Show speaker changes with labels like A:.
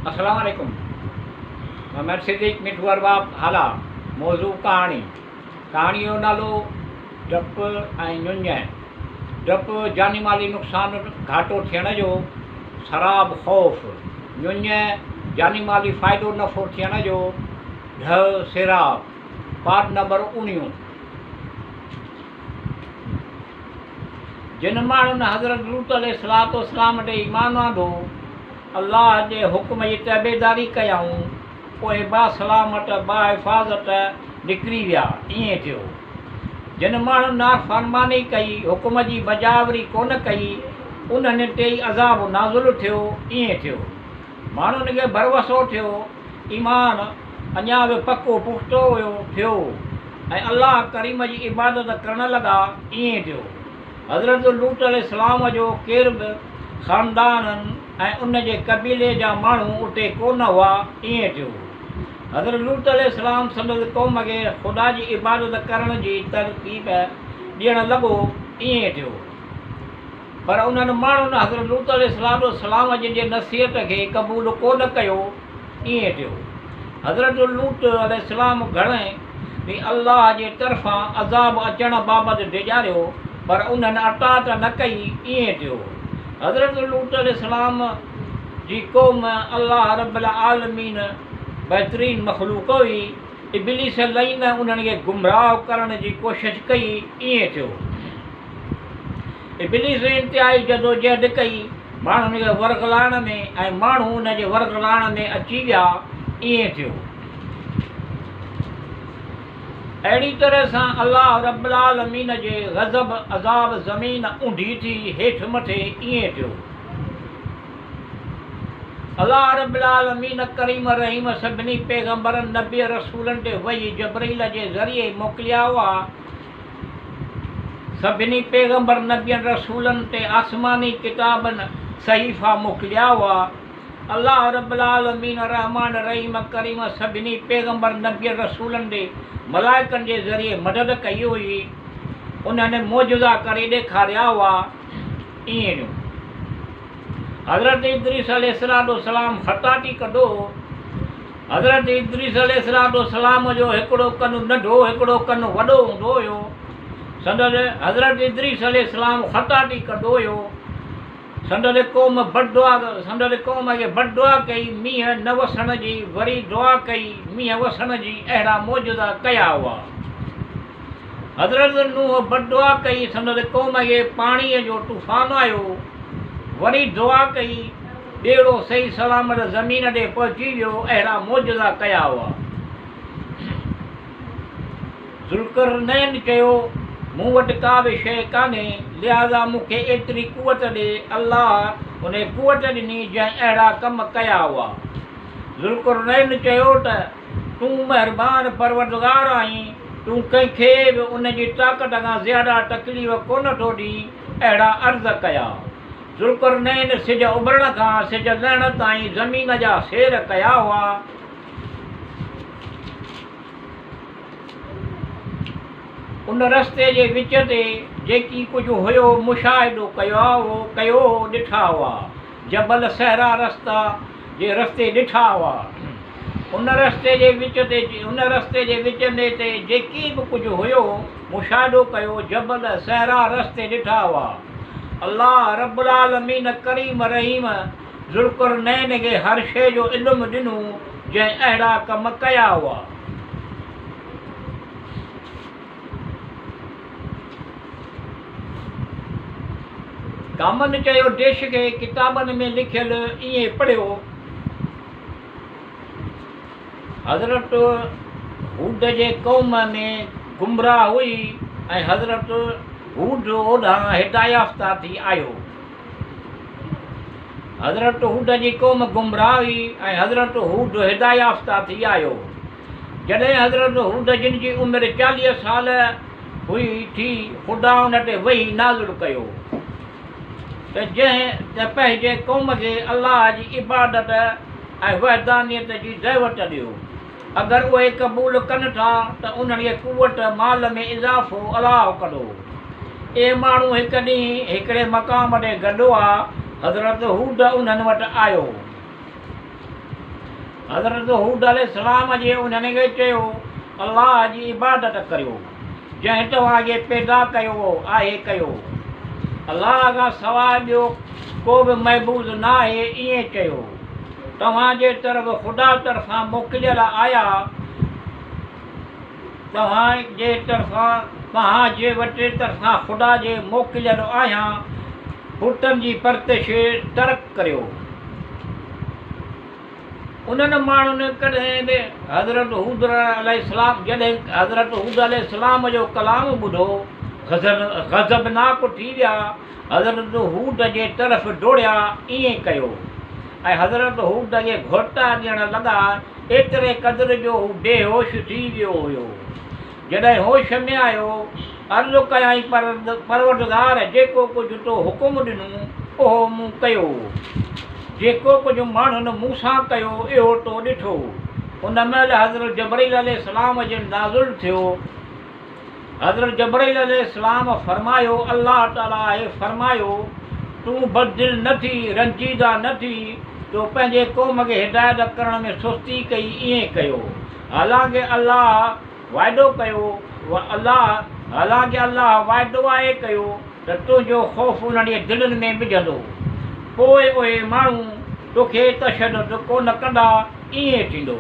A: अस्सलाम वालेकुम। मैं सिद्दीक मिठू अरबाब हाला। मौजू कहानी जो नालो डप ऐं ञुञ। डप जानी माली नुक़सान घाटो थियण जो, शराब ख़ौफ़। ञुञ जानी माली फ़ाइदो नफ़ो थियण जो, ढ सिराब। पाठ नंबर 19। जिन माण्हुनि हज़रत लूत अलैहिस्सलाम ते ईमान आंदो, अल्लाह जे हुक्म जी तैबेदारी कयऊं, पोइ बासलामत बाहिफ़ाज़त निकिरी विया। ईअं थियो। जिन माण्हुनि नाफ़रमानी कई, हुक्म जी बजावरी कोन कई, उन्हनि ते ई अज़ाब नाज़ुल थियो। ईअं थियो। माण्हुनि खे भरवसो थियो, ईमान अञा बि पको पुख़्तो थियो ऐं अल्लाह करीम जी इबादत करण लॻा। ईअं थियो। हज़रत लूत अलैहिस्सलाम जो केर बि ख़ानदाननि ऐं उन जे क़बीले जा माण्हू उते कोन हुआ। ईअं थियो। हज़रत लूत अलैहिस्सलाम संदसि क़ौम खे ख़ुदा जी इबादत करण जी तरकीब ॾियणु लॻो। ईअं थियो। पर उन्हनि माण्हुनि हज़रत लूत अलैहिस्सलाम जे नसीहत खे क़बूल कोन कयो। ईअं थियो। हज़रत लूत अलैहिस्सलाम घणे बि अल्लाह जे तरफ़ां अज़ाब अचण बाबति डिॼारियो, पर उन्हनि अटाट न कई। ईअं थियो। हज़रत लूत अलैहिस्सलाम जी क़ौम अल्लाह रब्बुल आलमीन बहितरीन मख़लूक़ हुई। इब्लीस लईन उन्हनि खे गुमराह करण जी कोशिशि कई। ईअं थियो। इब्लीस इंतिहाई जदोजहद कई माण्हुनि खे वरगलाइण में, ऐं माण्हू उन जे वरगलाइण में अची विया। ईअं थियो। अहिड़ी तरह सां अल्लाह रब्बुल आलमीन जे ग़ज़ब अज़ाब ज़मीन ऊंधी थी हेठि मथे। ईअं थियो। अल्लाह रब्बुल आलमीन करीम रहीम सभिनी पैगंबरनि नबी रसूलनि ते वही जबरील जे ज़रिए मोकिलिया हुआ। सभिनी पैगंबर नबियनि रसूलनि ते आसमानी किताबनि सहीफ़ा मोकिलिया हुआ। अल्लाह रब्बुल आलमीन रहमान रहीम करीम सभिनी पैगंबर नबी रसूलनि ते मलाइकनि जे ज़रिए मदद कई हुई। उन्हनि मौजूदा करे ॾेखारिया हुआ। ईअं हज़रत इद्रीस अलैहिस्सलाम ख़ताटी कढो। हज़रत इद्रीस अलैहिस्सलाम जो हिकिड़ो कनु नंढो, हिकिड़ो कनु वॾो हूंदो हुयो। संदसि हज़रत इद्रीस अलैहिस्सलाम ख़ताटी कढो हुयो। संदसि क़ौम खे बददुआ कई मींहं न वसण जी, वरी दुआ कई मींहं वसण जी। अहिड़ा मौजूदा कया हुआ। हज़रत नूह बददुआ कई, संदसि क़ौम खे पाणीअ जो तूफ़ान आयो। वरी दुआ कई, ॿेड़ो सही सलामत ज़मीन ॾे पहुची वियो। अहिड़ा मौजूदा कया हुआ। ज़ुल्करनैन चयो, मूं वटि का बि शइ कान्हे, लिहाज़ा मूंखे एतिरी कुवत ॾे। अल्लाह उन कुवत ॾिनी जंहिं अहिड़ा कम कया हुआ। ज़ुल्करनैन चयो त तूं महिरबान परवरदिगार आहीं, तूं कंहिंखे बि उन जी ताक़त खां ज़्यादा तकलीफ़ कोन थो ॾी। अहिड़ा अर्ज़ कया। ज़ुल्करनैन सिज उभरण खां सिज लहण ताईं ज़मीन जा सैर कया हुआ। उन रस्ते जे विच ते जेकी कुझु हुयो मुशाहिदो कयो ॾिठा हुआ। जबल सहरा रस्ता जे रस्ते ॾिठा हुआ। उन रस्ते जे विच में ते जेकी बि कुझु हुयो मुशाहिदो कयो। जबल सहरा रस्ते ॾिठा हुआ। अल्लाह रब्बुल आलमीन करीम रहीम ज़ुल्करनैन खे हर शइ जो इल्मु ॾिनो जंहिं अहिड़ा कम कया हुआ। कामन चयो, देश खे किताबनि में लिखियल ईअं पढ़ियो। हज़रत हूद जे क़ौम में गुमराह हुई ऐं हज़रत हूद ओॾां हिदायता थी आयो। हज़रत हूद जी क़ौम गुमराह हुई ऐं हज़रत हूद हिदायता थी आयो। जॾहिं हज़रत हूद जिन जी उमिरि 40 साल हुई थी, ख़ुदा उन ते वही नाज़िल कयो त पंहिंजे क़ौम खे अल्लाह जी इबादत ऐं वहदानियत जी दावत ॾियो। अगरि उहे क़बूल कनि था त उन्हनि खे कुवत माल में इज़ाफ़ो अलाह कंदो। ए माण्हू हिकु ॾींहुं हिकिड़े मक़ाम ते गॾु हुआ। हज़रत हूद उन्हनि वटि आयो। हज़रत हूद अलैहिस्सलाम जे उन्हनि खे चयो अलाह जी इबादत करियो जंहिं तव्हांखे पैदा कयो आहे कयो, अलाह खां सवाइ ॿियो को बि महबूद न आहे ईअं चयो। तव्हांजे तरफ़ ख़ुदा तरफ़ां मोकिलियल आया, तव्हांजे वटि तरफ़ां ख़ुदा जे मोकिलियल आहियां, बुतनि जी परतिश तर्क करियो। उन्हनि माण्हुनि कॾहिं बि हज़रत हूद अलैहिस्सलाम जॾहिं हज़रत हूद अलैहिस्सलाम जो कलाम ॿुधो गज़बनाक थी विया, हज़रत हूद जे तरफ़ दौड़िया ईअं कयो ऐं हज़रत हूद खे घोटा ॾियण लॻा। एतिरे क़दुरु जो हू बेहोश थी वियो हुयो। जॾहिं होश में आयो अर्ज़ु कयाई परवरदिगार जेको कुझु तो हुकुम ॾिनो उहो मूं कयो, जेको कुझु माण्हुनि मूंसां कयो इहो तो ॾिठो। उन महिल हज़रत जबरील अलैहिस्सलाम जो नाज़ुल थियो। हज़रत जबरील अलैहिस्सलाम फरमायो, अल्लाह ताला आहे फरमायो तूं बदिल न थी, रंजीदा न थी, तो पंहिंजे क़ौम खे हिदायत करण में सुस्ती कई ईअं कयो। हालांकि अलाह वाइदो कयो, हालांकि अलाह वाइदो आहे कयो त तुंहिंजो ख़ौफ़ उन्हनि जे दिलनि में विझंदो, पोइ उहे माण्हू तोखे तशदुद कोन कंदा ईअं थींदो।